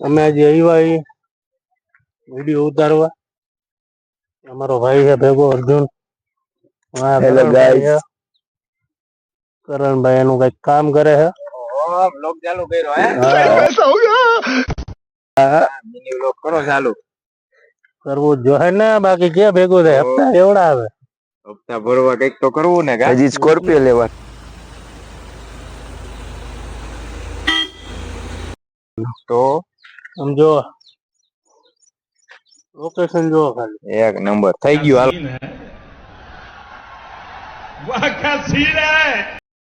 અમે આજે આવ્યા વિડીયો ઉતારવા. અમારો ભાઈ છે ભેગો અર્જુન. Hello guys. કરણભાઈ એનું કઈક કામ કરે છે. વ્લોગ ચાલુ કર્યો હે? ऐसा हो गया। हां મિની વ્લોગ કરો ચાલુ. કરવું જોઈએ ને, બાકી કે ભેગો થાય હપ્તા એવડા આવે. હપ્તા ભરવા કઈક તો કરવું ને. હજી સ્કોર્પિયો લેવા તો સમજો લોકેશન જો ખાલી એક નંબર થઈ ગયું. હાલ વાહ क्या सीन है।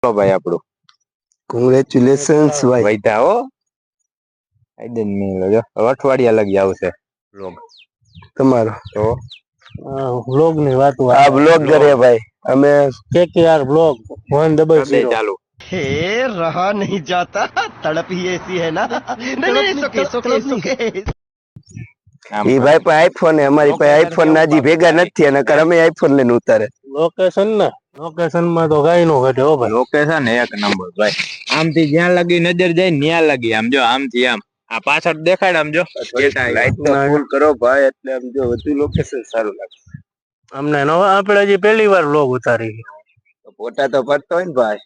ચલો ભાઈ આપણું કોંગ્રેચ્યુલેશન્સ ભાઈ. વૈધા હો આઈડન મિલ જો અઠવાડિયા લગી આવશે વ્લોગ તમારો તો વ્લોગ ની વાત આ વ્લોગ કરે ભાઈ. અમે KKR વ્લોગ 100 ચાલુ हे रहा नहीं जाता, तड़प ही ऐसी है ना। नहीं सुके ઈ ભાઈ પાસે આઈફોન હે, અમારી પાસે આઈફોન નાજી ભેગા નથી અને અમે આઈફોન લઈને ઉતારે. લોકેશન ને લોકેશન માં તો કઈ નો ઘટે હો ભાઈ. લોકેશન એક નંબર ભાઈ. આમથી જ્યાં લગી નજર જાય ત્યાં લગી આમ જો આમથી આમ આ પાછળ દેખાડ આમ જો લાઈટ તો ફૂલ કરો ભાઈ એટલે આમ જો વધુ લોકેશન સારું લાગે અમને નો. આપણે હજી પહેલી વાર વ્લોગ ઉતારી. ફોટા તો પડતો હોય ને ભાઈ.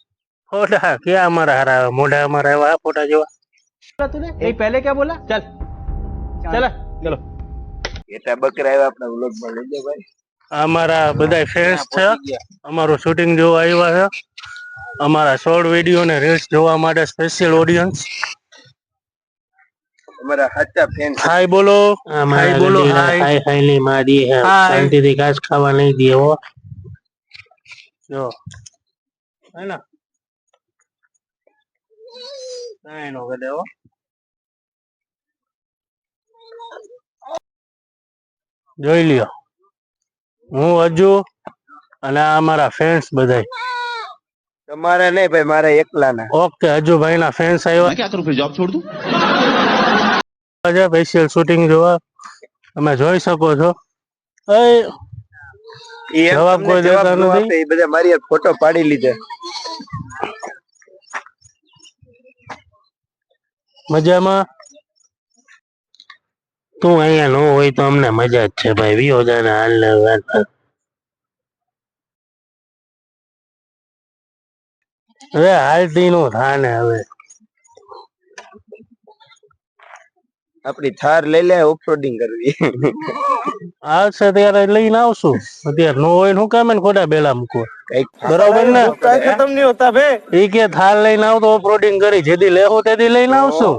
ફોટા ક્યાં અમારા હારા મોઢા અમારા એવા ફોટા જેવા. तूने ये पहले क्या बोला? चल चला चलो એટા બકરા આવ્યા આપણા વ્લોગ માં લઈ લે ભાઈ. અમારા બધા ફેન્સ છે. અમારું શૂટિંગ જોવા આવ્યા છે. અમારા શોર્ટ વિડીયો ને રીલ્સ જોવા માટે સ્પેશિયલ ઓડિયન્સ. અમારા સાચા ફેન્સ. હાય બોલો. હાય બોલો. હાય હાય ની મારી હે. શાંતિથી ઘાસ ખાવા નહીં દે હો. જો હે ના કાઈ નો કરે હો. જોઈ લ્યો હું હજુ અને આ અમારા ફ્રેન્ડ્સ બધા. તમારે નહીં ભાઈ, મારે એકલાના. ઓકે હજુ ભાઈ ના ફ્રેન્ડ્સ આવ્યા. मैं क्या करूं फिर जॉब छोड़ दूं। સ્પેશિયલ શૂટિંગ જોવા તમે જોઈ શકો છો. જવાબ કોઈ દેતા નથી. એ બધા મારી ફોટો પાડી લીધા. મજામાં તું અહીંયા ન હોય તો અમને મજા જ છે ભાઈ. વિયોજાને હાલ હવે હાલતી નું થાને. હવે આપડી થાર લઈ લે, ઓફરોડિંગ કરવી. આવશે ત્યારે લઈને આવશું. અત્યારે નો હોય શું કામ ખોટા બેલા મૂકવા. બરોબર ને ખતમ નહીં હોતા ભે. એ કે થાર લઈને આવતો ઓફરોડિંગ કરી જેથી લેવો તેથી લઈને આવશું.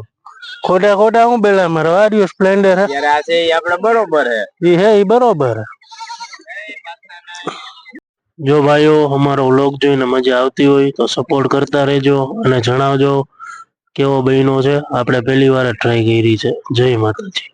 ખોટા ખોટા હું બેલા મારો આર્યો સ્પ્લેન્ડર હે યાર. આ છે ઈ આપણે બરોબર હે. ઈ હે ઈ બરોબર. જો ભાઈઓ અમારો વ્લોગ જોઈને મજા આવતી હોય તો સપોર્ટ કરતા રહેજો અને જણાવજો કેવો બન્યો છે. આપણે પહેલી વાર ટ્રાય કરી છે. જય માતાજી.